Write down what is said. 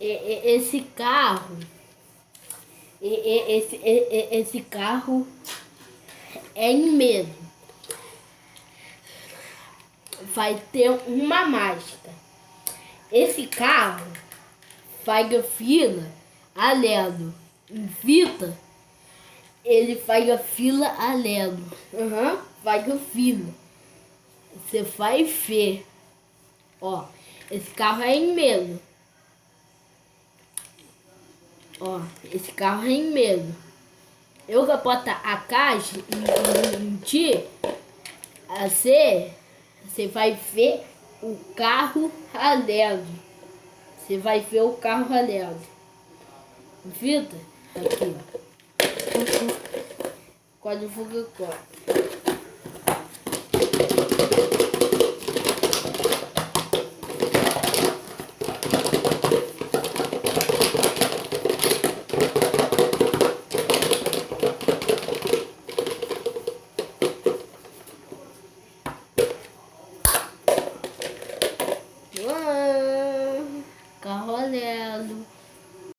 esse carro, esse carro é em medo. Vai ter uma mágica. Esse carro faz fila alelo. Vita, ele faz fila alelo. Faz fila. Você vai ver. Ó, esse carro é em medo. Ó, esse carro é em medo. Eu vou botar a caixa em ti. Você vai ver o carro alelo. Você vai ver o carro alelo. Vida? Aqui, ó. Quando for que corta.